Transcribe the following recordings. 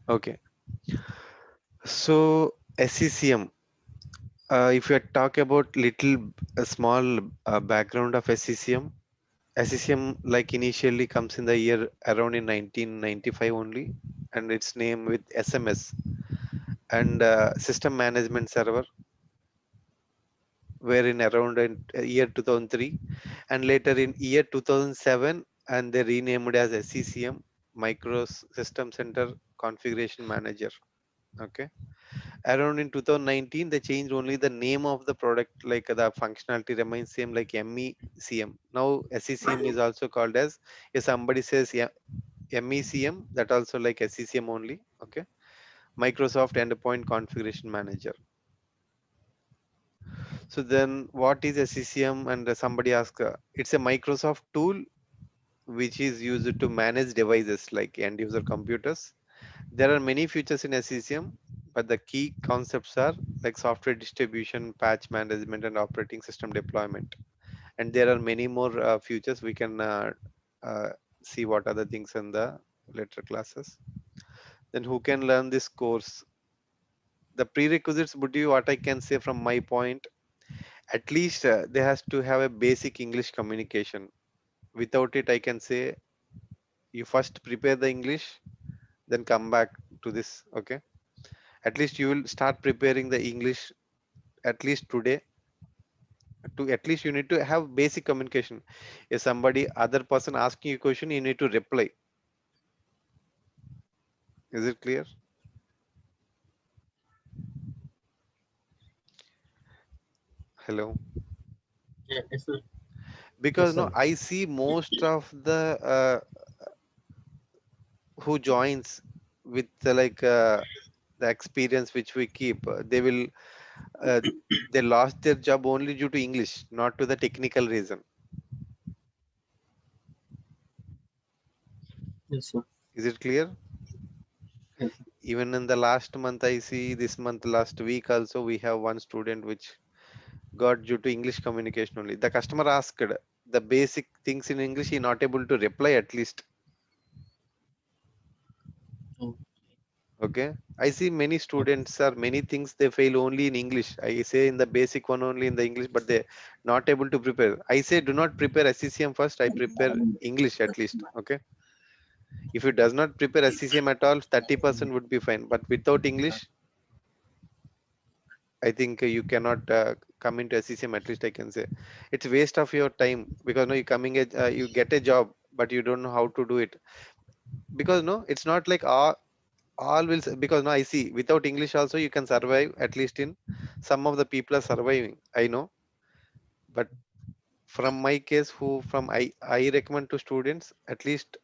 Okay. So SCCM, if you talk about little a small background of SCCM, SCCM like initially comes in the year around in 1995 only, and its name with SMS and system management server were in around in year 2003, and later in year 2007, and they renamed as SCCM, Micro System Center Configuration Manager. Okay. Around in 2019, they changed only the name of the product, like the functionality remains same, like MECM. Now SCCM is also called as, if somebody says yeah, MECM, that also like SCCM only. Okay. Microsoft Endpoint Configuration Manager. So then what is SCCM? And somebody asked, it's a Microsoft tool which is used to manage devices like end user computers. There are many features in SCCM, but the key concepts are like software distribution, patch management, and operating system deployment. And there are many more features. We can uh, see what other things in the later classes. Then who can learn this course? The prerequisites would be what I can say from my point. At least they has to have a basic English communication. Without it, I can say you first prepare the English, then come back to this. Okay. At least you will start preparing the English at least today. To at least you need to have basic communication. If somebody other person asking you a question, you need to reply. Is it clear? Hello. Yeah, yes, sir. Yes, Because no, sir. I see most of the who joins with the experience which we keep, they will uh, they lost their job only due to English, not to the technical reason. Yes, sir. Is it clear? Yes, Even in the last month, I see this month, last week also, we have one student which got due to English communication only. The customer asked the basic things in English, he not able to reply at least. sir. Okay. I see many students are many things they fail only in English. I say in the basic one only in the English, but they not able to prepare. I say do not prepare SCCM first. I prepare English at least. Okay. If it does not prepare SCCM at all, 30% would be fine. But without English, I think you cannot come into SCCM. At least I can say it's waste of your time, because no, you coming you get a job, but you don't know how to do it. Because no, it's not like all will because no, I see without English also you can survive. At least in some of the people are surviving. I know, but from my case, who from I recommend to students, at least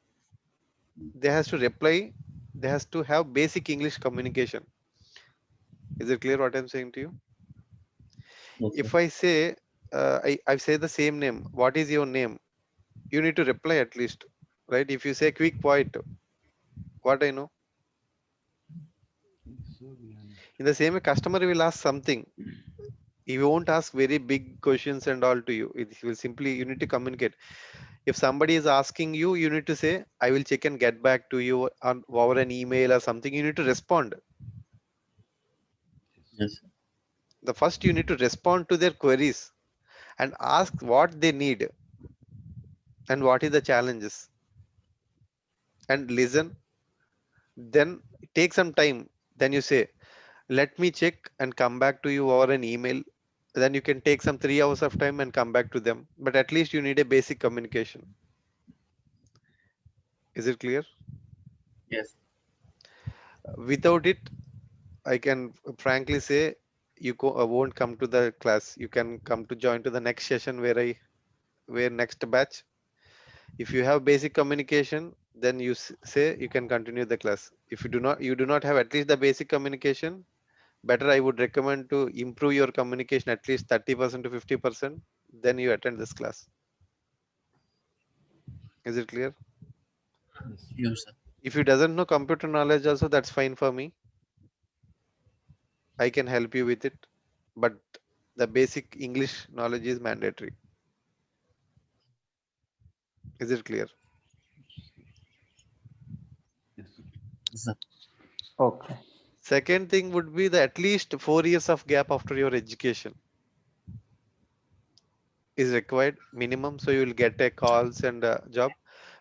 they has to reply. They has to have basic English communication. Is it clear what I'm saying to you? Yes, sir. If I say I say the same name, what is your name? You need to reply at least, right? If you say quick poet, what I know. In the same way, customer will ask something. He won't ask very big questions and all to you. It will simply you need to communicate. If somebody is asking you, you need to say, I will check and get back to you on over an email or something. You need to respond. Yes, sir. The first you need to respond to their queries and ask what they need and what is the challenges, and listen. Then take some time. Then you say, let me check and come back to you over an email. Then you can take some 3 hours of time and come back to them. But at least you need a basic communication. Is it clear? Yes. Without it, I can frankly say you won't come to the class. You can come to join to the next session where next batch. If you have basic communication, then you say you can continue the class. If you do not have at least the basic communication, better I would recommend to improve your communication at least 30% to 50%. Then you attend this class. Is it clear? Yes. Yes, sir. If you doesn't know computer knowledge also, that's fine for me. I can help you with it. But the basic English knowledge is mandatory. Is it clear? Yes, sir. Yes, sir. Okay. Second thing would be the at least 4 years of gap after your education is required minimum. So you will get a calls and a job,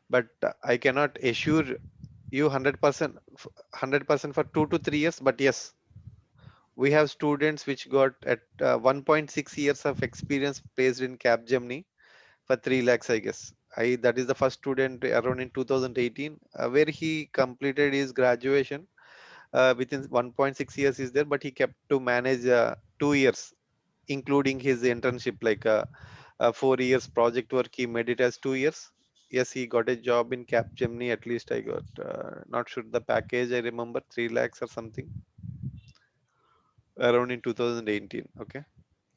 but I cannot assure you 100%, 100% for 2 to 3 years. But yes, we have students which got at 1.6 years of experience placed in Capgemini for 3 lakhs, I guess. That is the first student around in 2018, where he completed his graduation within 1.6 years is there, but he kept to manage 2 years, including his internship, like 4 years project work. He made it as 2 years. Yes, he got a job in Capgemini. At least I got not sure the package. I remember 3 lakhs or something around in 2018. Okay,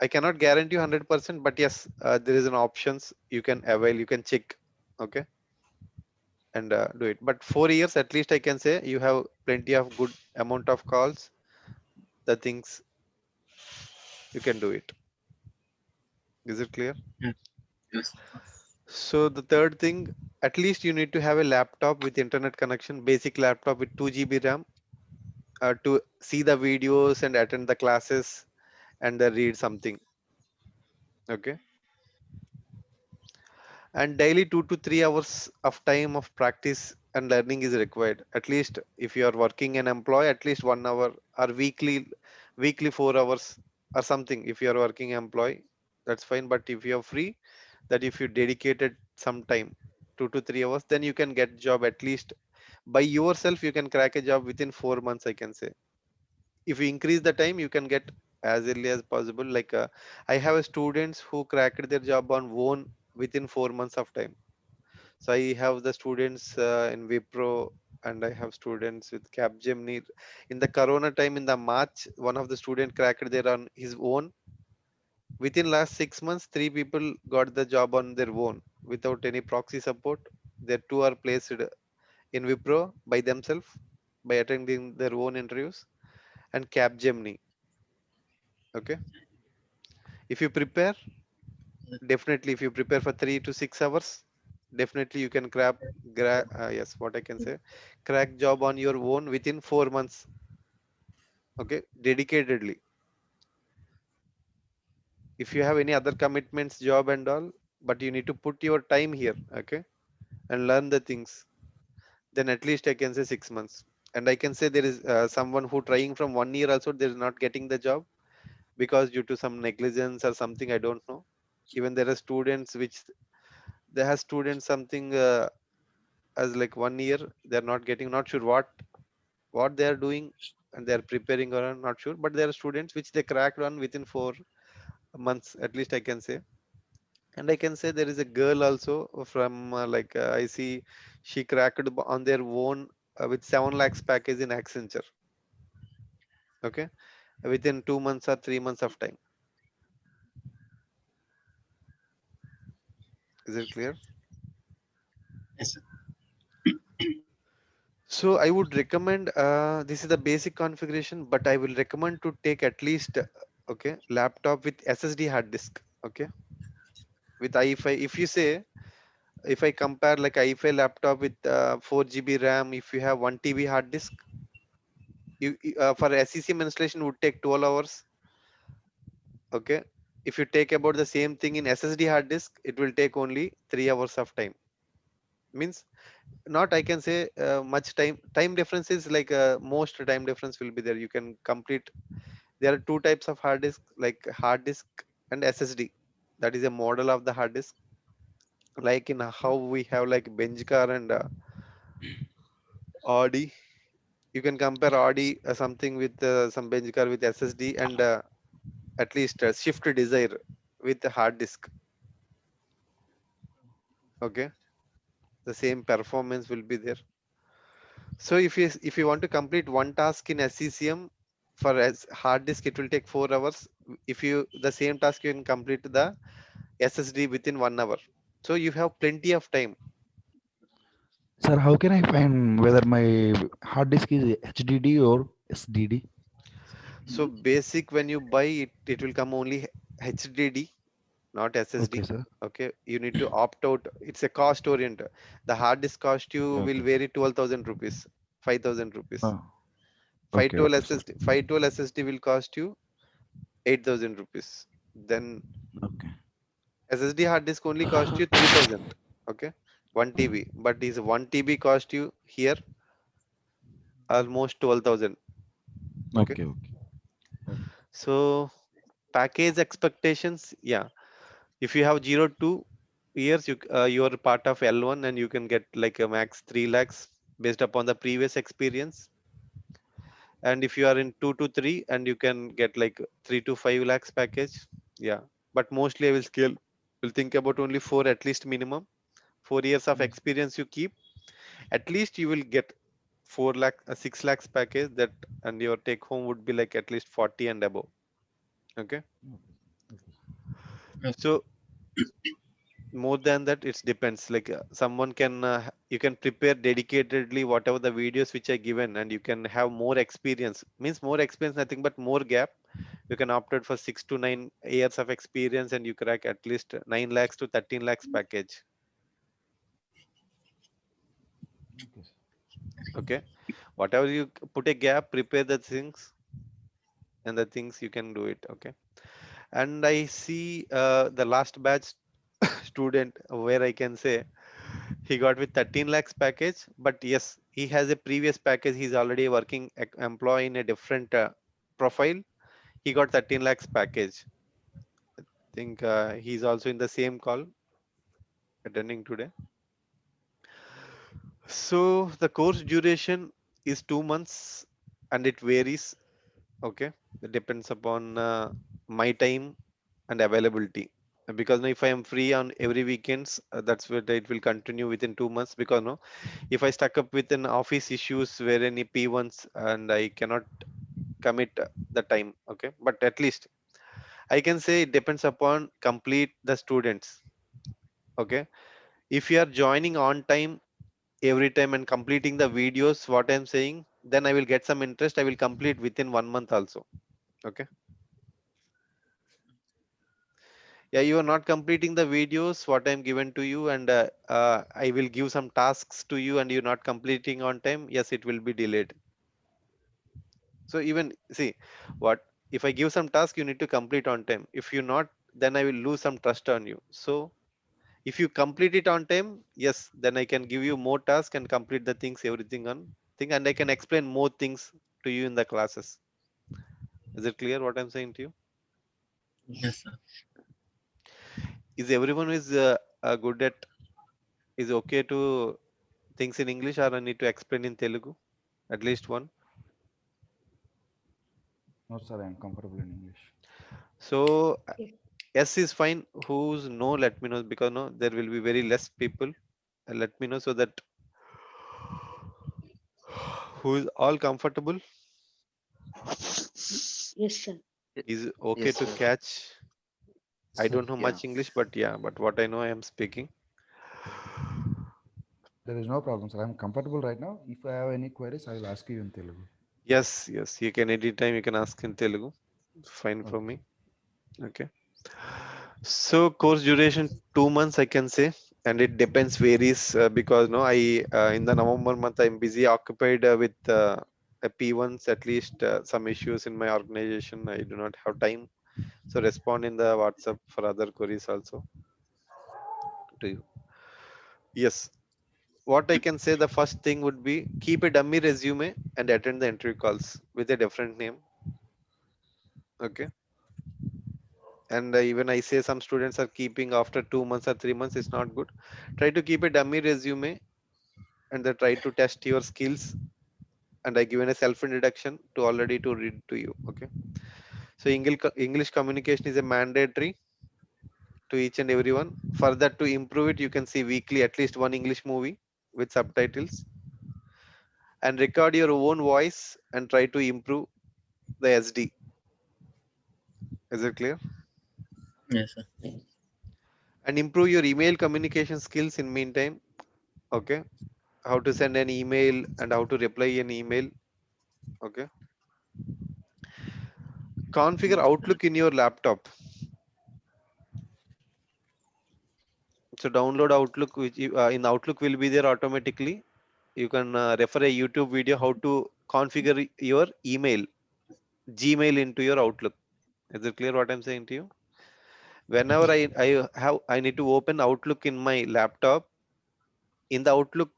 I cannot guarantee you 100%, but yes, there is an options you can avail. You can check. Okay, and do it. But 4 years at least I can say you have plenty of good amount of calls. The things you can do it. Is it clear? Yes. Yes. So the third thing, at least you need to have a laptop with internet connection, basic laptop with 2 GB RAM to see the videos and attend the classes and read something. Okay. And daily 2 to 3 hours of time of practice and learning is required. At least if you are working an employee, at least 1 hour or weekly 4 hours or something. If you are working employee, that's fine. But if you are free, that if you dedicated some time, 2 to 3 hours, then you can get job at least by yourself. You can crack a job within 4 months, I can say. If you increase the time, you can get as early as possible. Like I have a students who cracked their job on own within 4 months of time. So I have the students in Wipro, and I have students with Capgemini. In the Corona time, in the March, one of the student cracked there on his own. Within last 6 months, 3 people got the job on their own without any proxy support. Their two are placed in Wipro by themselves by attending their own interviews and Capgemini. Okay, if you prepare, definitely if you prepare for 3 to 6 hours, definitely you can yes, what I can say, crack job on your own within 4 months. Okay, dedicatedly. If you have any other commitments, job and all, but you need to put your time here. Okay, and learn the things, then at least I can say 6 months. And I can say there is someone who trying from 1 year also they're not getting the job because due to some negligence or something, I don't know. Even there are students which they have students something as like 1 year they're not getting, not sure what they are doing, and they're preparing or not sure. But there are students which they cracked on within 4 months, at least I can say. And I can say there is a girl also from I see she cracked on their own with 7 lakhs package in Accenture. Okay, within 2 months or 3 months of time. Is it clear? Yes, sir. So I would recommend this is the basic configuration, but I will recommend to take at least okay laptop with SSD hard disk. Okay, with i5. If you say, if I compare like i5 laptop with 4 GB RAM, if you have 1 TB hard disk, for SCCM installation would take 12 hours. Okay, if you take about the same thing in SSD hard disk, it will take only 3 hours of time. Means not I can say much time difference is like most time difference will be there. You can complete. There are two types of hard disk, like hard disk and SSD. That is a model of the hard disk. Like in how we have like Benchcar and Audi. You can compare Audi something with some Benchcar with SSD and at least Shift Desire with the hard disk. Okay, the same performance will be there. So if you want to complete one task in SCCM for as hard disk, it will take 4 hours. If you the same task you can complete the SSD within 1 hour. So you have plenty of time. Sir, how can I find whether my hard disk is HDD or SDD? So basic when you buy it, it will come only HDD, not Okay, SSD. sir. Okay, you need to opt out. It's a cost oriented. The hard disk cost you will Okay. vary 12,000 rupees, 5,000 rupees. Uh, Okay, 512 okay, sir. SSD, 512 SSD will cost you 8,000 rupees. Then Okay. SSD hard disk only cost you 3,000. Okay, 1 TB. But this 1 TB cost you here almost 12,000. Okay, Okay, okay. so package expectations, yeah. If you have 0 to 2 years, you are part of L1 and you can get like a max 3 lakhs based upon the previous experience. And if you are in 2 to 3, and you can get like 3 to 5 lakhs package, yeah. But mostly I will think about only 4 at least minimum. 4 years of Yes. experience you keep, at least you will get 4 lakh 6 lakhs package that, and your take home would be like at least 40 and above. Okay, Okay. so more than that it depends, like someone can you can prepare dedicatedly whatever the videos which are given, and you can have more experience, means more experience nothing but more gap. You can opt out for 6 to 9 years of experience, and you crack at least 9 lakhs to 13 lakhs package. Okay, sir. Okay, whatever you put a gap, prepare the things, and the things you can do it. Okay, and I see the last batch student where I can say he got with 13 lakhs package, but yes, he has a previous package, he's already working employee in a different profile. He got 13 lakhs package. Think he's also in the same call attending today. So the course duration is 2 months, and it varies. Okay, it depends upon my time and availability. Because now if I am free on every weekends, that's where it will continue within 2 months. Because no, if I stuck up with an office issues where any P1s and I cannot commit the time. Okay, but at least I can say it depends upon complete the students. Okay, if you are joining on time every time and completing the videos what I'm saying, then I will get some interest, I will complete within 1 month also. Okay, yeah, you are not completing the videos what I'm given to you, and I will give some tasks to you and you're not completing on time, yes, it will be delayed. So even see, what if I give some task, you need to complete on time. If you not, then I will lose some trust on you. So if you complete it on time, yes, then I can give you more task and complete the things everything on thing, and I can explain more things to you in the classes. Is it clear what I'm saying to you? Yes, sir. Is everyone is good at, is okay to things in English, or I need to explain in Telugu at least one? No, sir, I'm comfortable in English. So Yes. yes is fine. Who's no, let me know, because no, there will be very less people. Let me know so that who is all comfortable Yes, sir. is okay Yes, to sir. catch. I Sir. don't know Yeah. much English, but yeah, but what I know I am speaking. There is no problem, sir. I'm comfortable right now. If I have any queries, I will ask you in Telugu. Yes, yes, you can anytime you can ask in Telugu. Fine for Okay. me. Okay. So course duration 2 months I can say, and it depends varies because no, I in the November month I'm busy occupied with a P1s, at least some issues in my organization. I do not have time, so respond in the WhatsApp for other queries also to you. Yes, what I can say, the first thing would be keep a dummy resume and attend the interview calls with a different name. Okay, and even I say some students are keeping after 2 months or 3 months, it's not good. Try to keep a dummy resume, and they try to test your skills, and I given a self introduction to already to read to you. Okay, so English communication is a mandatory to each and everyone. For that, to improve it, you can see weekly at least one English movie with subtitles, and record your own voice and try to improve the SD. Is it clear? Yes, sir. And improve your email communication skills in meantime. Okay, how to send an email and how to reply an email. Okay, configure Outlook in your laptop. So download Outlook, which in Outlook will be there automatically. You can refer a YouTube video how to configure your email, Gmail into your Outlook. Is it clear what I'm saying to you? Whenever I need to open Outlook in my laptop, in the Outlook,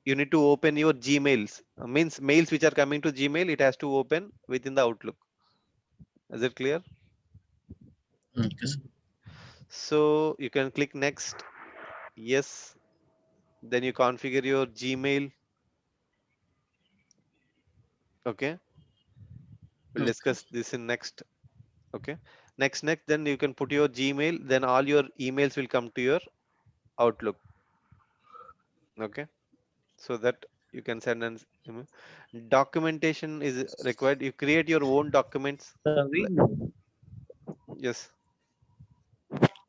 you need to open your Gmails. Means mails which are coming to Gmail, it has to open within the Outlook. Is it clear? Okay, sir. So you can click next. Yes. Then you configure your Gmail. Okay. We'll Okay. discuss this in next. Okay. Next. Then you can put your Gmail. Then all your emails will come to your Outlook. Okay. So that you can send an email. Documentation is required. You create your own documents. Like- Praveen, Yes.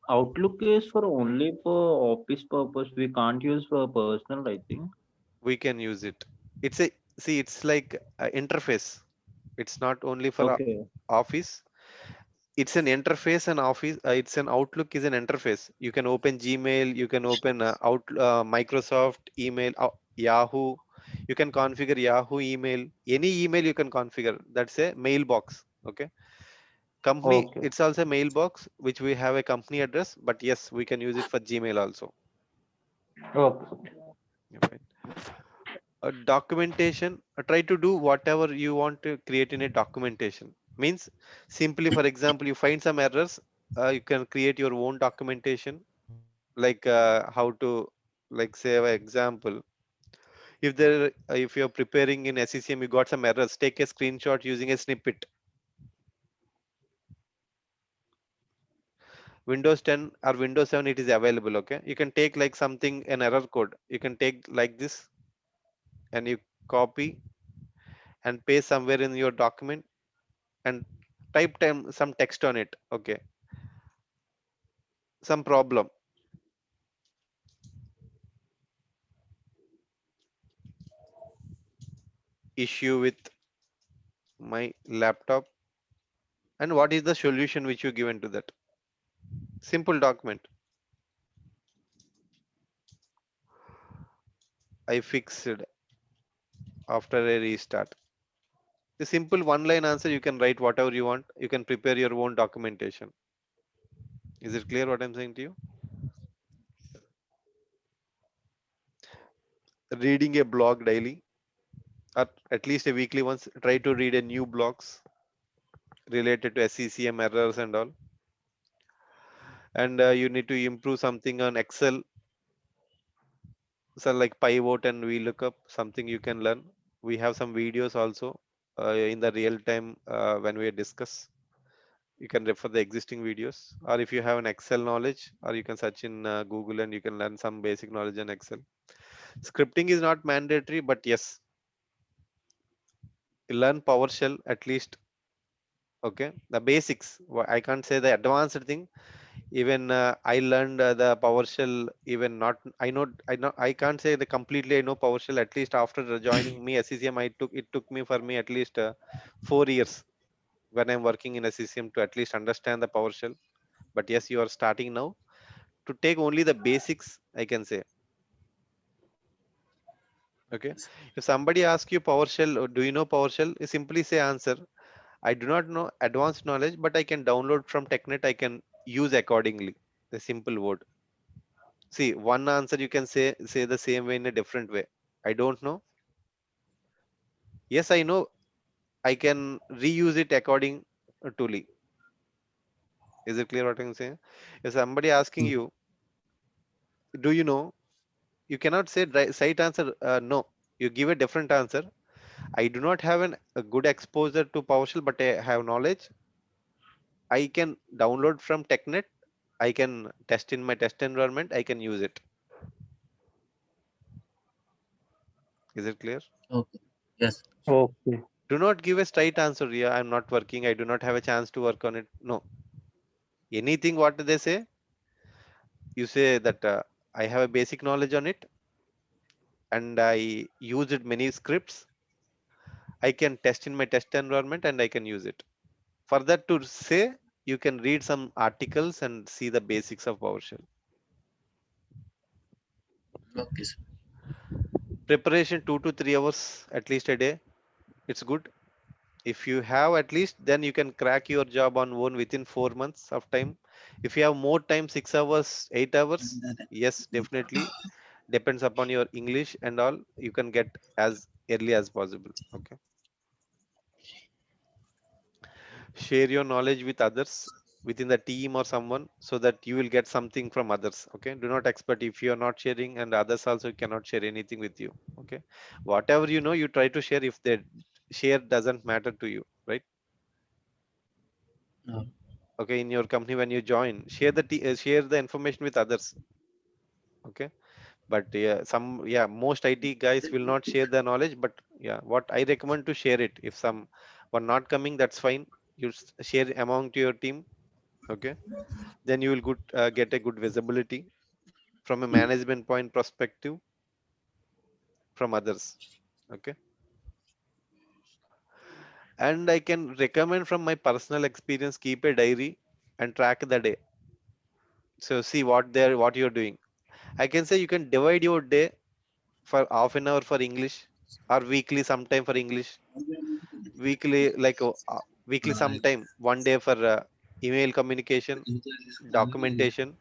Outlook is for only for office purpose. We can't use for personal, I think. We can use it. It's a see. It's like a interface. It's not only for Okay. office. It's an interface and office. It's an Outlook is an interface. You can open Gmail. You can open Microsoft email, Yahoo. You can configure Yahoo email. Any email you can configure. That's a mailbox. Okay. Company. Okay. It's also a mailbox which we have a company address. But yes, we can use it for Gmail also. Okay. Yeah, fine. Documentation, try to do whatever you want to create in a documentation. Means simply, for example, you find some errors, you can create your own documentation, like how to, like say for example, if you're preparing in SCCM, you got some errors, take a screenshot using a snippet. Windows 10 or Windows 7, it is available. Okay, you can take like something, an error code, you can take like this, and you copy and paste somewhere in your document and type some text on it. Okay, some problem, issue with my laptop, and what is the solution which you given to that simple document. I fixed after a restart. The simple one line answer, you can write whatever you want, you can prepare your own documentation. Is it clear what I'm saying to you? Reading a blog daily, or at least a weekly once, try to read a new blogs related to SCCM errors and all. And you need to improve something on Excel, so like pivot and VLOOKUP, something you can learn. We have some videos also in the real time when we discuss. You can refer the existing videos, or if you have an Excel knowledge, or you can search in Google and you can learn some basic knowledge in Excel. Scripting is not mandatory, but yes, learn PowerShell at least. Okay, the basics. I can't say the advanced thing. Even I learned the PowerShell, even not I know I can't say the completely I know PowerShell. At least after joining me SCCM, it took me for me at least 4 years when I'm working in SCCM to at least understand the PowerShell. But yes, you are starting now to take only the basics, I can say. Okay, if somebody asks you PowerShell, do you know PowerShell, you simply say answer, I do not know advanced knowledge, but I can download from TechNet, I can use accordingly. The simple word. See, one answer you can say the same way in a different way. I don't know. Yes, I know. I can reuse it according to Lee. Is it clear what I'm saying? If somebody asking Mm. you, do you know? You cannot say right answer. No, you give a different answer. I do not have a good exposure to PowerShell, but I have knowledge. I can download from TechNet. I can test in my test environment. I can use it. Is it clear? Okay. Yes. Okay. Do not give a straight answer. Yeah, I'm not working. I do not have a chance to work on it. No. Anything what they say, you say that I have a basic knowledge on it and I used many scripts. I can test in my test environment and I can use it. For that to say, you can read some articles and see the basics of PowerShell. Okay, sir. Preparation 2 to 3 hours at least a day. it's good. If you have at least, then you can crack your job on own within 4 months of time. If you have more time, 6 hours, 8 hours, yes, definitely, depends upon your English and all, you can get as early as possible. Okay, share your knowledge with others within the team or someone, so that you will get something from others. Okay, do not expect if you are not sharing, and others also cannot share anything with you. Okay, whatever you know, you try to share. If they share doesn't matter to you, right? uh, Okay, in your company, when you join, share the share the information with others. Okay, but yeah, most IT guys will not share the knowledge, but yeah, what I recommend, to share it. If some one not coming, that's fine, you share among to your team. Okay, then you will get a good visibility from a management point perspective from others. Okay, and I can recommend from my personal experience, keep a diary and track the day. So see what you're doing. I can say you can divide your day for half an hour for English, or weekly sometime for English, weekly weekly sometime, one day for email communication, documentation.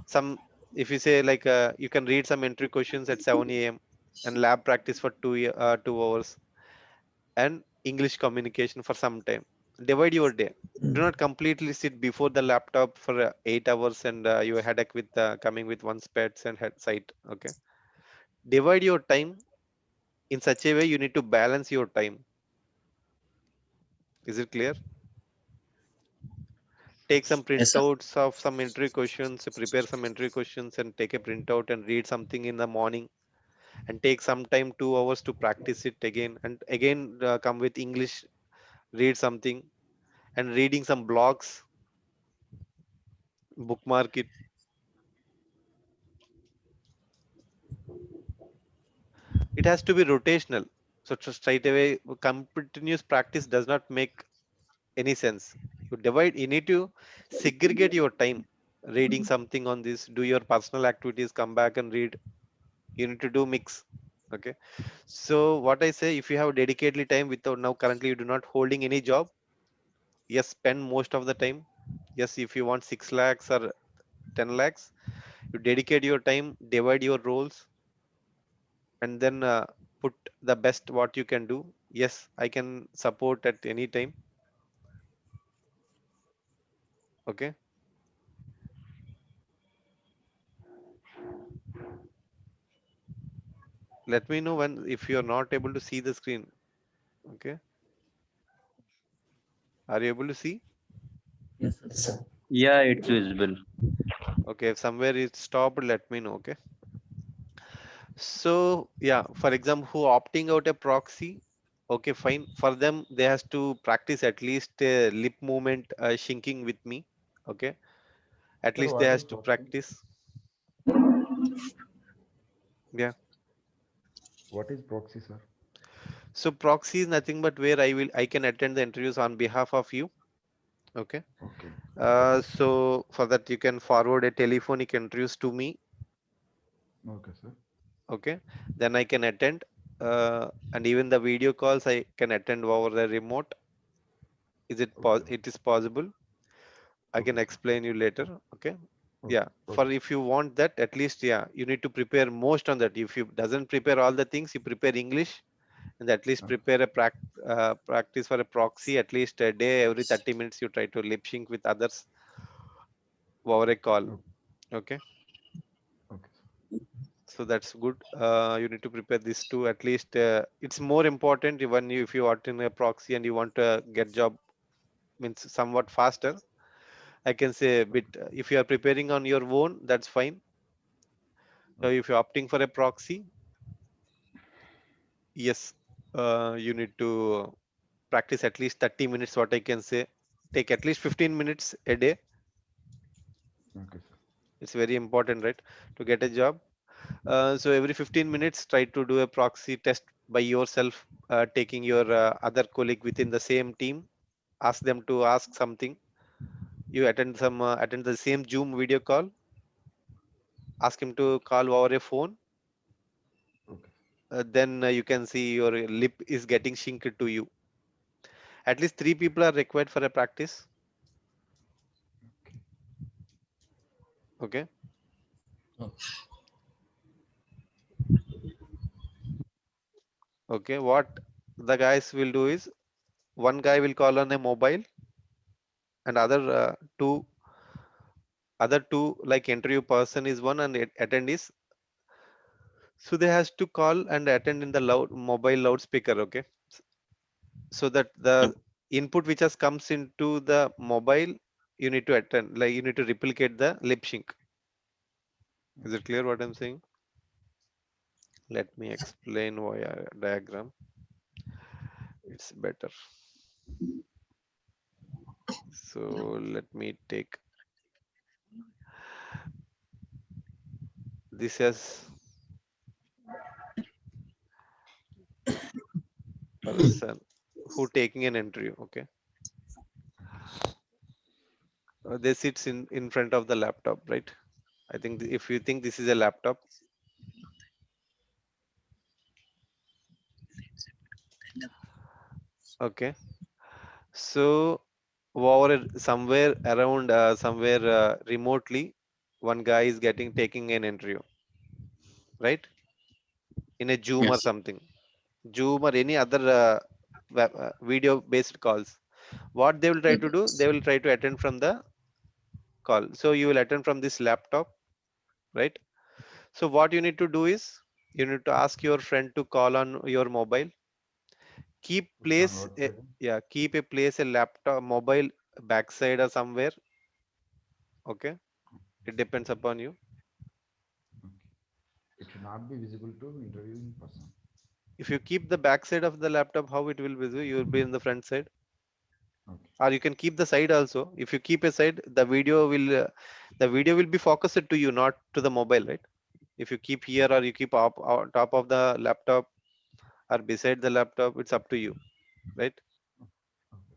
Some, if you say you can read some entry questions at 7 a.m. and lab practice for 2 hours, and English communication for some time. Divide your day. Do not completely sit before the laptop for 8 hours, and you headache with coming with one pets and head sight. Okay, divide your time in such a way, you need to balance your time. Is it clear? Take some yes, sir. printouts of some entry questions, prepare some entry questions, and take a printout and read something in the morning, and take some time, 2 hours, to practice it again and again. Come with English, read something, and reading some blogs, bookmark it. It has to be rotational. So just straight away, continuous practice does not make any sense. You divide, you need to segregate your time. Reading something on this, do your personal activities, come back and read. You need to do mix. Okay, so what I say, if you have dedicatedly time, without now currently you do not holding any job, yes, spend most of the time. Yes, if you want 6 lakhs or 10 lakhs, you dedicate your time, divide your roles, and then put the best what you can do. Yes, I can support at any time. Okay, let me know when, if you are not able to see the screen. Okay, are you able to see? Yes, sir. Yeah, it's visible. Okay, if somewhere it stopped, let me know. Okay, so yeah, for example, who opting out a proxy, okay, fine, for them they has to practice at least lip movement syncing with me. Okay, at Sir, least they what has is to proxy? practice. Yeah, What is proxy, sir? so proxy is nothing but where I can attend the interviews on behalf of you. Okay, Okay. so for that you can forward a telephonic interviews to me. Okay, sir. Okay, then I can attend, and even the video calls I can attend over the remote. Is it Okay. it is possible? I can Okay, sir. explain you later. Okay, yeah, Okay. for Okay. if you want that, at least, yeah, you need to prepare most on that. If you doesn't prepare all the things, you prepare English, and at least Okay. prepare a practice for a proxy at least a day. Every 30 minutes you try to lip sync with others over a call. Okay. Okay, Okay, sir. so that's good. You need to prepare this too. At least it's more important when you, if you are in a proxy and you want to get job, means somewhat faster. I can say a bit. If you are preparing on your own, that's fine. So Okay. if you're opting for a proxy, yes, you need to practice at least 30 minutes. What I can say, take at least 15 minutes a day. Okay, sir. It's very important, right, to get a job. So every 15 minutes, try to do a proxy test by yourself, taking your other colleague within the same team. Ask them to ask something. You attend the same Zoom video call. Ask him to call over a phone. Okay. then you can see your lip is getting synced to you. At least 3 people are required for a practice. Okay. Okay. What the guys will do is one guy will call on a mobile and other two like interview person is one and attend is, so they has to call and attend in the mobile loudspeaker. Okay. So that the input which has comes into the mobile, you need to attend, like you need to replicate the lip sync. Is it clear what I'm saying? Let me explain via diagram. It's better. So let me take this as person who taking an interview. Okay. They sits in front of the laptop, right? I think if you think this is a laptop, okay. So over somewhere around somewhere remotely, one guy is taking an interview, right? In a Zoom or Yes. something, Zoom or any other video based calls. What they will try Yes. to do, they will try to attend from the call. So you will attend from this laptop, right? So what you need to do is you need to ask your friend to call on your mobile. Keep Put on place a, loudspeaker. yeah, keep a place a laptop mobile backside or somewhere. Okay, it depends upon you. Okay. It should not be visible to interviewing person. If you keep the backside of the laptop, how it will be visible? You will be in the front side, Okay. or you can keep the side also. If you keep a side, the video will be focused to you, not to the mobile, right? If you keep here or you keep up on top of the laptop or beside the laptop, it's up to you, right? Okay.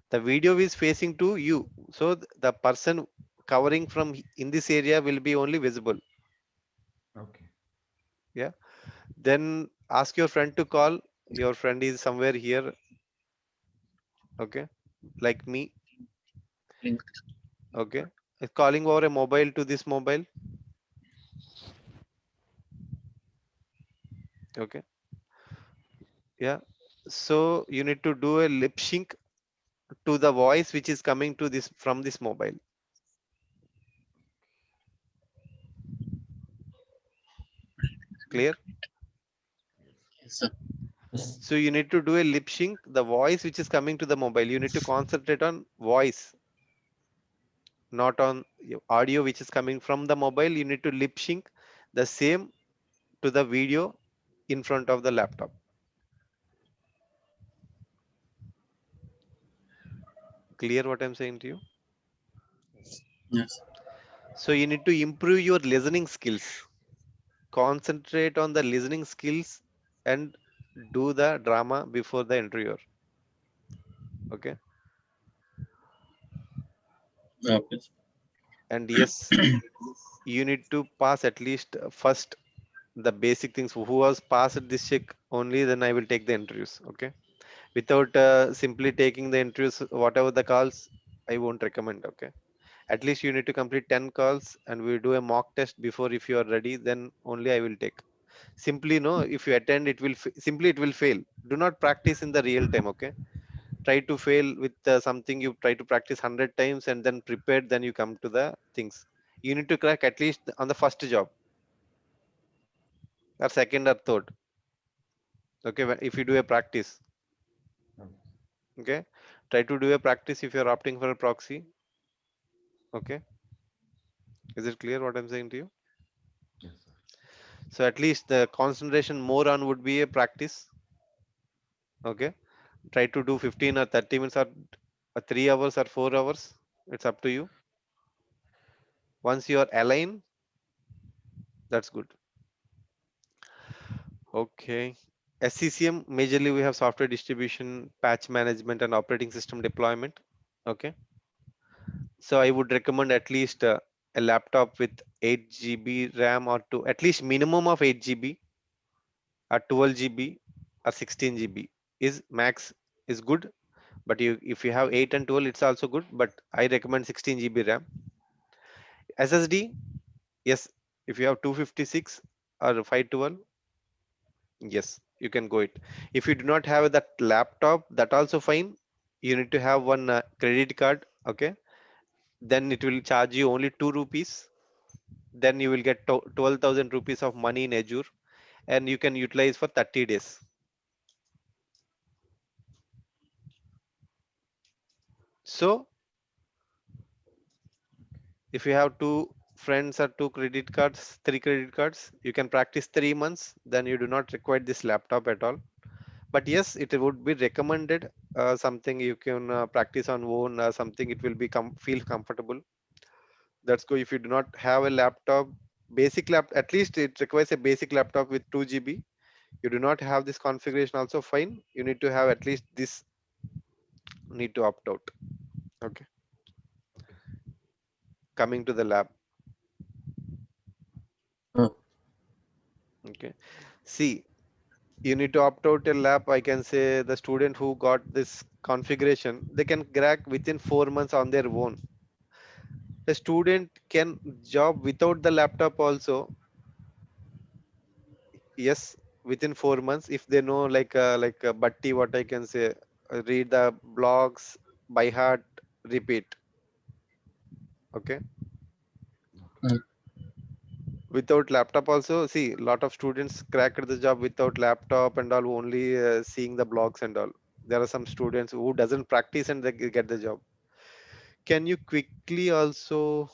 The video is facing to you, so the person covering from in this area will be only visible. Okay. Yeah. Then ask your friend to call. Your friend is somewhere here. Okay, like me. Link. Okay, calling over a mobile to this mobile. Okay. Yeah. So you need to do a lip sync to the voice which is coming to this from this mobile. Clear? Yes, sir. Yes. So you need to do a lip sync, the voice which is coming to the mobile. You need to concentrate on voice, not on your audio which is coming from the mobile. You need to lip sync the same to the video in front of the laptop. Clear what I'm saying to you? Yes. So you need to improve your listening skills. Concentrate on the listening skills and do the drama before the interviewer. Okay. Okay. And yes, you need to pass at least first the basic things. Who has passed this check only, then I will take the interviews. Okay. Without simply taking the interviews, whatever the calls, I won't recommend. Okay. At least you need to complete 10 calls and we do a mock test before. If you are ready, then only I will take. Simply no, if you attend, it will simply it will fail. Do not practice in the real time. Okay. Try to fail with something you try to practice 100 times and then prepared, then you come to the things. You need to crack at least on the first job or second or third. Okay. If you do a practice, Okay. okay, try to do a practice if you're opting for a proxy. Okay. Is it clear what I'm saying to you? Yes, sir. So at least the concentration more on would be a practice. Okay. Try to do 15 or 30 minutes or 3 hours or 4 hours. It's up to you. Once you are aligned, that's good. Okay. SCCM, majorly we have software distribution, patch management, and operating system deployment. Okay. So I would recommend at least a laptop with 8 GB RAM or two, at least minimum of 8 GB. or 12 GB or 16 GB is max is good. But you if you have 8 and 12, it's also good. But I recommend 16 GB RAM. SSD, yes, if you have 256 or 512, yes, you can go it. If you do not have that laptop, that also fine. You need to have one credit card, okay? Then it will charge you only 2 rupees. Then you will get 12,000 rupees of money in Azure, and you can utilize for 30 days. So if you have two friends or two credit cards, three credit cards, you can practice 3 months. Then you do not require this laptop at all. But yes, it would be recommended, something you can practice on own, something it will be feel comfortable. That's go. If you do not have a laptop, basic lap, at least it requires a basic laptop with 2 GB. You do not have this configuration, also fine. You need to have at least this, need to opt out. Okay, coming to the lab. Uh, Okay, see, you need to opt out a lab. I can say the student who got this configuration, they can crack within 4 months on their own. The student can job without the laptop also. Yes, within 4 months, if they know like Batti, what I can say, read the blogs by heart, repeat. Okay, uh, without laptop also, see, lot of students cracked the job without laptop and all, only seeing the blogs and all. There are some students who doesn't practice and they get the job. Can you quickly also